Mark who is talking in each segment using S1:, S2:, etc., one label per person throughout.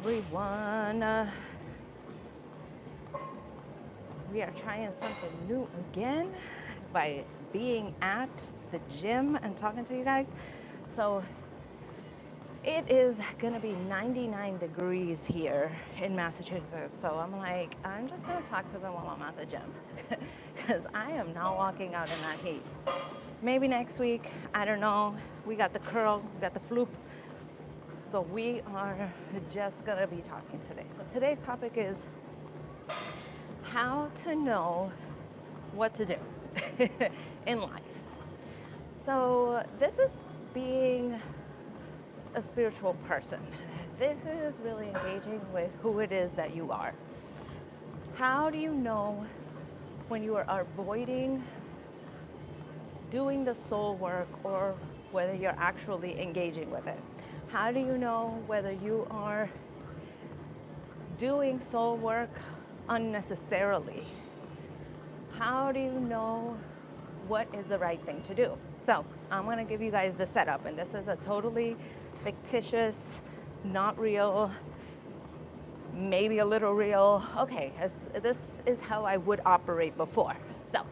S1: Everyone. We are trying something new again by being at the gym and talking to you guys. So it is going to be 99 degrees here in Massachusetts. So I'm like, I'm just going to talk to them while I'm at the gym because I am not walking out in that heat. Maybe next week, I don't know. We got the curl, we got the floop. So we are just going to be talking today. So today's topic is how to know what to do in life. So this is being a spiritual person. This is really engaging with who it is that you are. How do you know when you are avoiding doing the soul work or whether you're actually engaging with it? How do you know whether you are doing soul work unnecessarily? How do you know what is the right thing to do? So I'm going to give you guys the setup, and this is a totally fictitious, not real, maybe a little real. Okay, this is how I would operate before. So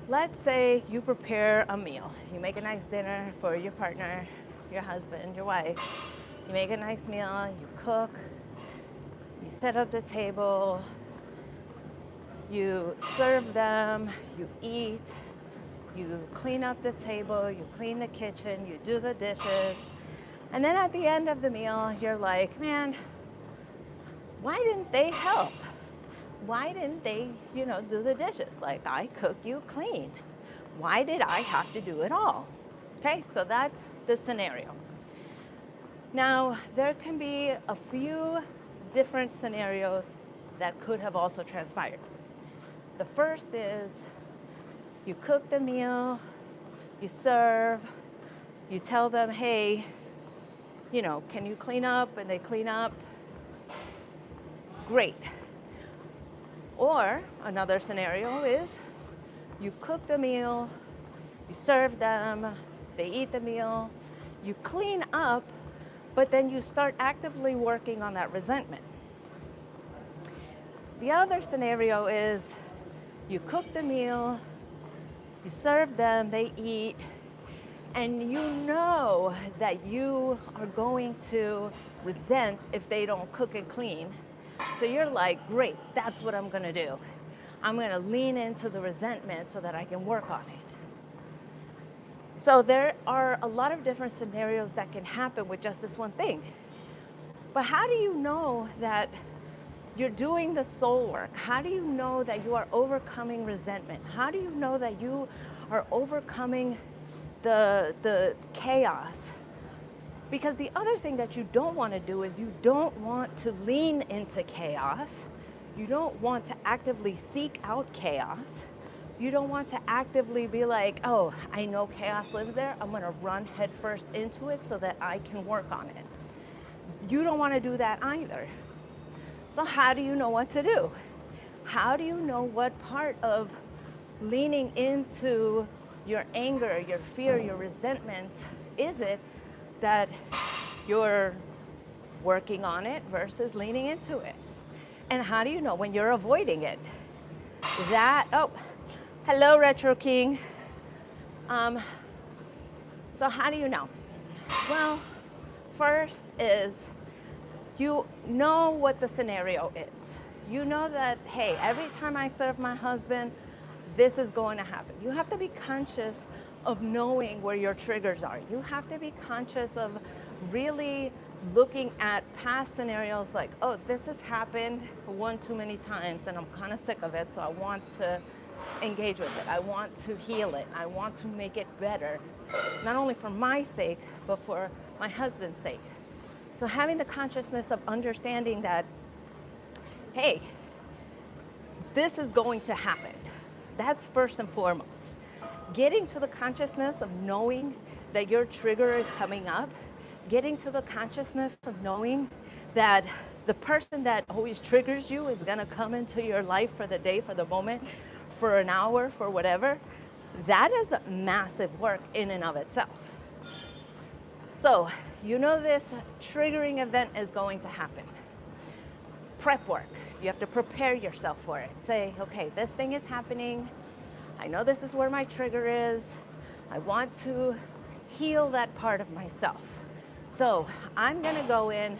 S1: let's say you prepare a meal. You make a nice dinner for your partner, your husband, your wife. You make a nice meal, you cook, you set up the table, you serve them, you eat, you clean up the table, you clean the kitchen, you do the dishes. And then at the end of the meal, you're like, man, why didn't they help? Why didn't they, do the dishes? Like, I cook, you clean. Why did I have to do it all? Okay, so that's the scenario. Now, there can be a few different scenarios that could have also transpired. The first is you cook the meal, you serve, you tell them, hey, can you clean up? And they clean up. Great. Or another scenario is you cook the meal, you serve them, they eat the meal, you clean up, but then you start actively working on that resentment. The other scenario is you cook the meal, you serve them, they eat, and you know that you are going to resent if they don't cook and clean. So you're like, great, that's what I'm gonna do. I'm gonna lean into the resentment so that I can work on it. So there are a lot of different scenarios that can happen with just this one thing. But how do you know that you're doing the soul work? How do you know that you are overcoming resentment? How do you know that you are overcoming the chaos? Because the other thing that you don't want to do is you don't want to lean into chaos. You don't want to actively seek out chaos. You don't want to actively be like, oh, I know chaos lives there. I'm going to run headfirst into it so that I can work on it. You don't want to do that either. So how do you know what to do? How do you know what part of leaning into your anger, your fear, your resentment is it that you're working on it versus leaning into it? And how do you know when you're avoiding it? Hello, Retro King. So how do you know? Well, first is you know what the scenario is. You know that, hey, every time I serve my husband, this is going to happen. You have to be conscious of knowing where your triggers are. You have to be conscious of really looking at past scenarios like, oh, this has happened one too many times and I'm kind of sick of it, so I want to engage with it. I want to heal it. I want to make it better, not only for my sake, but for my husband's sake. So having the consciousness of understanding that, hey, this is going to happen. That's first and foremost. Getting to the consciousness of knowing that your trigger is coming up, getting to the consciousness of knowing that the person that always triggers you is gonna come into your life for the day, for the moment, for an hour, for whatever, that is massive work in and of itself. So, you know this triggering event is going to happen. Prep work. You have to prepare yourself for it. Say, okay, this thing is happening. I know this is where my trigger is. I want to heal that part of myself. So I'm going to go in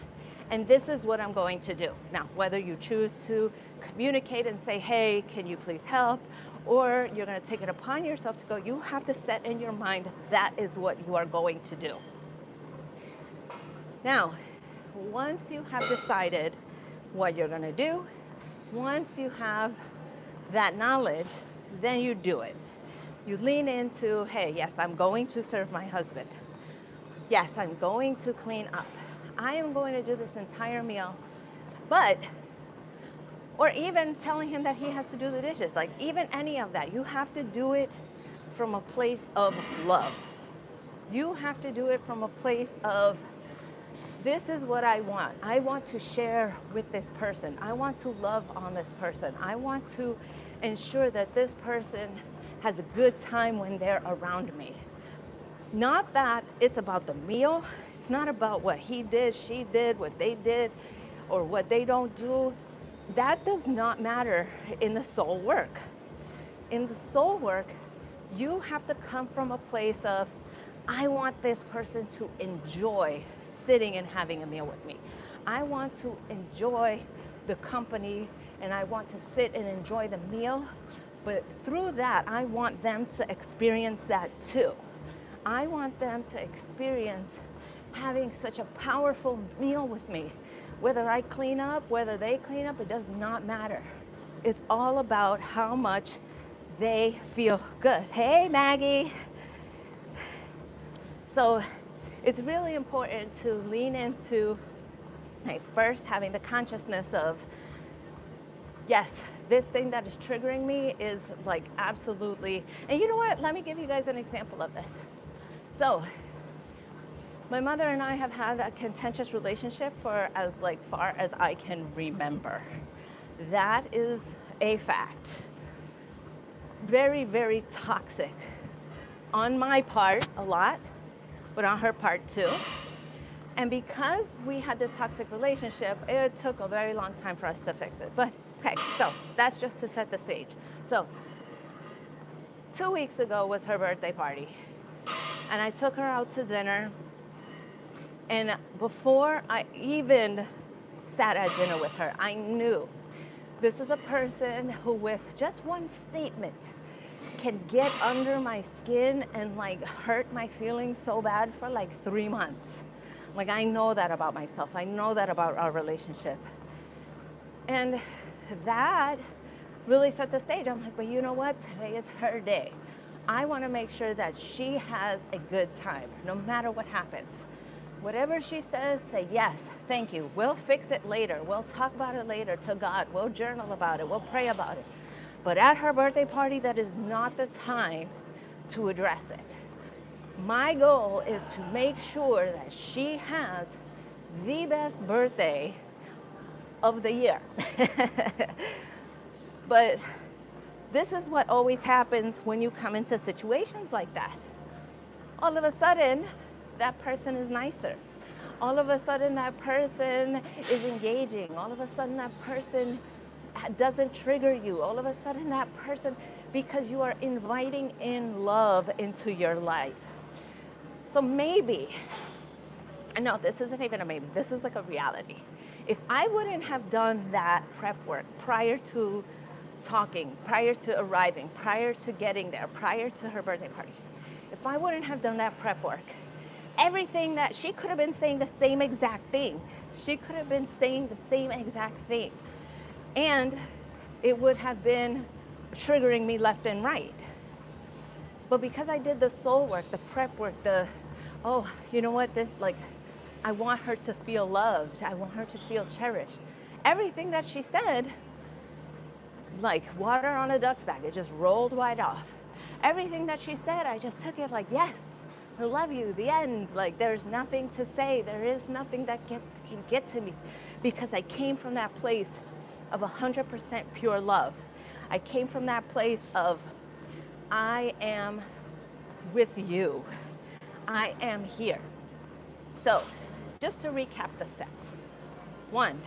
S1: and this is what I'm going to do. Now, whether you choose to communicate and say, hey, can you please help? Or you're going to take it upon yourself to go, you have to set in your mind that is what you are going to do. Now, once you have decided what you're going to do, once you have that knowledge, then you do it. You lean into, hey, yes, I'm going to serve my husband. Yes, I'm going to clean up. I am going to do this entire meal. But, or even telling him that he has to do the dishes, like even any of that, you have to do it from a place of love. You have to do it from a place of, this is what I want. I want to share with this person. I want to love on this person. I want to ensure that this person has a good time when they're around me. Not that it's about the meal. It's not about what he did, she did, what they did, or what they don't do. That does not matter in the soul work. In the soul work, you have to come from a place of, I want this person to enjoy sitting and having a meal with me. I want to enjoy the company and I want to sit and enjoy the meal, but through that, I want them to experience that too. I want them to experience having such a powerful meal with me. Whether I clean up, whether they clean up, it does not matter. It's all about how much they feel good. Hey, Maggie. So it's really important to lean into, like, first having the consciousness of, yes, this thing that is triggering me is like absolutely, and you know what? Let me give you guys an example of this. So my mother and I have had a contentious relationship for as far as I can remember. That is a fact. Very, very toxic. On my part, a lot, but on her part too. And because we had this toxic relationship, it took a very long time for us to fix it. But okay, so that's just to set the stage. So 2 weeks ago was her birthday party. And I took her out to dinner. And before I even sat at dinner with her, I knew this is a person who with just one statement can get under my skin and like hurt my feelings so bad for like 3 months. Like, I know that about myself. I know that about our relationship. And that really set the stage. I'm like, but you know what? Today is her day. I want to make sure that she has a good time, no matter what happens. Whatever she says, say, yes, thank you. We'll fix it later. We'll talk about it later to God. We'll journal about it. We'll pray about it. But at her birthday party, that is not the time to address it. My goal is to make sure that she has the best birthday of the year. But this is what always happens when you come into situations like that. All of a sudden, that person is nicer. All of a sudden, that person is engaging. All of a sudden, that person doesn't trigger you. All of a sudden, that person, because you are inviting in love into your life. So maybe, no, this isn't even a maybe, this is like a reality. If I wouldn't have done that prep work prior to talking, prior to arriving, prior to getting there, prior to her birthday party, if I wouldn't have done that prep work, everything that she could have been saying the same exact thing. She could have been saying the same exact thing. And it would have been triggering me left and right. But because I did the soul work, the prep work, oh, you know what, this, like, I want her to feel loved. I want her to feel cherished. Everything that she said, like water on a duck's back, it just rolled right off. Everything that she said, I just took it like, yes, I love you, the end. Like, there's nothing to say. There is nothing that can get to me because I came from that place of 100% pure love. I came from that place of, I am with you. I am here. So just to recap the steps. 1,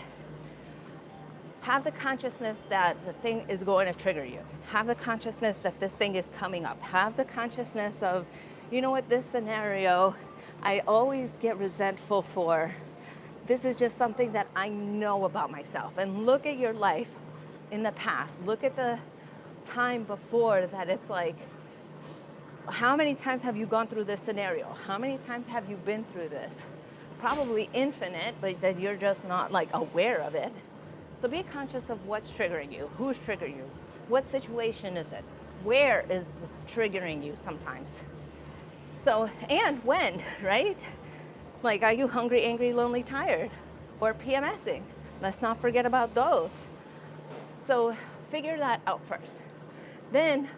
S1: have the consciousness that the thing is going to trigger you. Have the consciousness that this thing is coming up. Have the consciousness of, you know what, this scenario, I always get resentful for. This is just something that I know about myself. And look at your life in the past. Look at the time before that. It's like, how many times have you gone through this scenario? How many times have you been through this? Probably infinite, but that you're just not like aware of it. So be conscious of what's triggering you, who's triggering you, what situation is it, where is triggering you sometimes. So, and when, right? Like, are you hungry, angry, lonely, tired, or PMSing? Let's not forget about those. So figure that out first. Then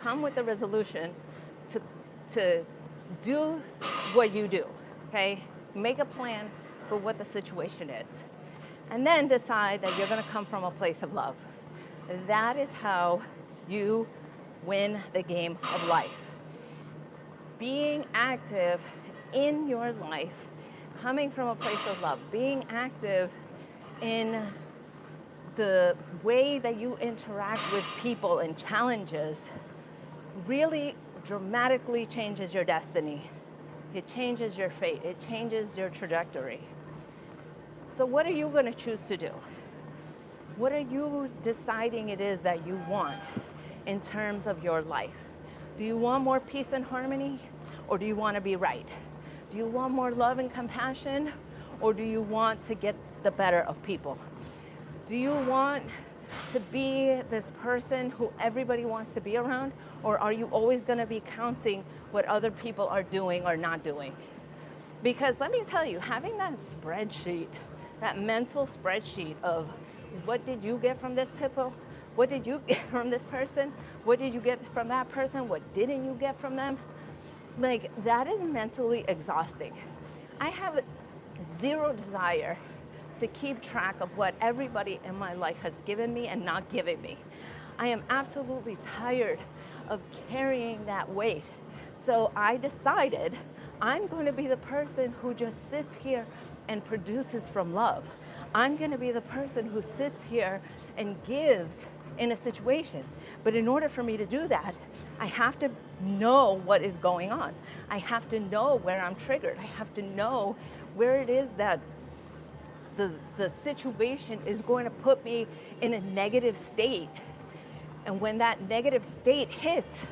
S1: come with the resolution to do what you do, okay? Make a plan for what the situation is. And then decide that you're gonna come from a place of love. That is how you win the game of life. Being active in your life, coming from a place of love, being active in the way that you interact with people and challenges really dramatically changes your destiny. It changes your fate. It changes your trajectory. So what are you going to choose to do? What are you deciding it is that you want in terms of your life? Do you want more peace and harmony, or do you want to be right? Do you want more love and compassion, or do you want to get the better of people? Do you want to be this person who everybody wants to be around, or are you always going to be counting what other people are doing or not doing? Because let me tell you, having that spreadsheet, that mental spreadsheet of what did you get from this people? What did you get from this person? What did you get from that person? What didn't you get from them? Like, that is mentally exhausting. I have zero desire to keep track of what everybody in my life has given me and not given me. I am absolutely tired of carrying that weight. So I decided I'm going to be the person who just sits here and produces from love. I'm going to be the person who sits here and gives in a situation. But in order for me to do that, I have to know what is going on. I have to know where I'm triggered. I have to know where it is that the situation is going to put me in a negative state. And when that negative state hits,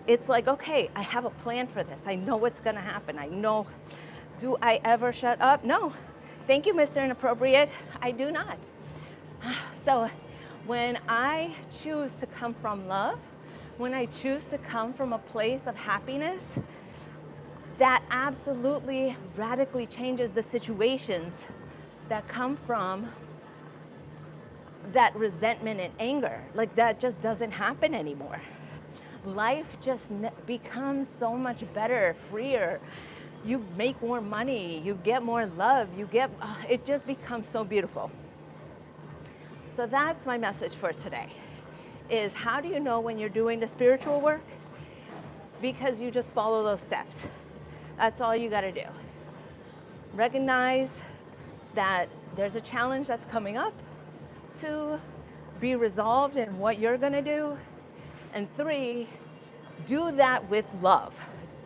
S1: it's like, okay, I have a plan for this. I know what's going to happen. I know. Do I ever shut up? No. Thank you, Mr. Inappropriate. I do not. So when I choose to come from love, when I choose to come from a place of happiness, that absolutely radically changes the situations that come from that resentment and anger. Like, that just doesn't happen anymore. Life just becomes so much better, freer. You make more money, you get more love, it just becomes so beautiful. So that's my message for today, is how do you know when you're doing the spiritual work? Because you just follow those steps. That's all you gotta do. Recognize that there's a challenge that's coming up. 2, be resolved in what you're gonna do. And 3, do that with love.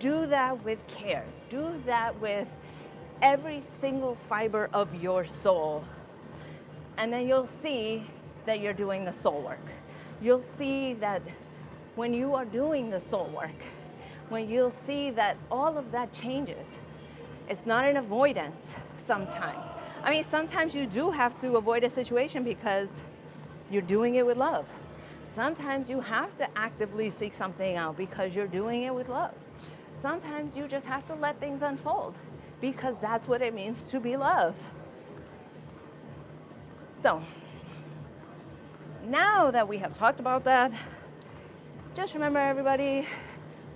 S1: Do that with care. Do that with every single fiber of your soul. And then you'll see that you're doing the soul work. You'll see that when you are doing the soul work, when you'll see that all of that changes, it's not an avoidance sometimes. I mean, sometimes you do have to avoid a situation because you're doing it with love. Sometimes you have to actively seek something out because you're doing it with love. Sometimes you just have to let things unfold because that's what it means to be love. So, now that we have talked about that, just remember, everybody,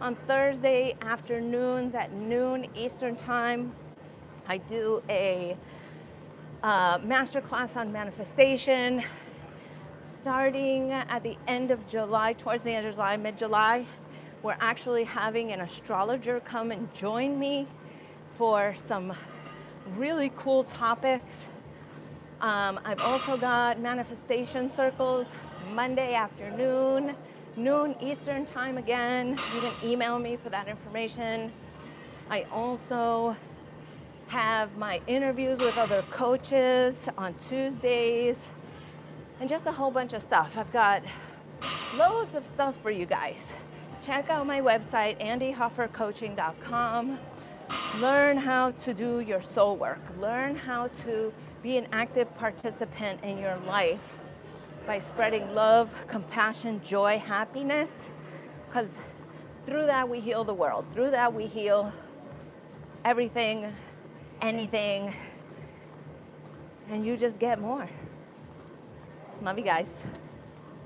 S1: on Thursday afternoons at noon Eastern time, I do a masterclass on manifestation. Starting at the end of July, towards the end of July, mid-July, we're actually having an astrologer come and join me for some really cool topics. I've also got manifestation circles Monday afternoon, noon Eastern time again. You can email me for that information. I also have my interviews with other coaches on Tuesdays and just a whole bunch of stuff. I've got loads of stuff for you guys. Check out my website, andyhoffercoaching.com. Learn how to do your soul work. Learn how to be an active participant in your life by spreading love, compassion, joy, happiness, because through that we heal the world. Through that we heal everything, anything, and you just get more. Love you guys.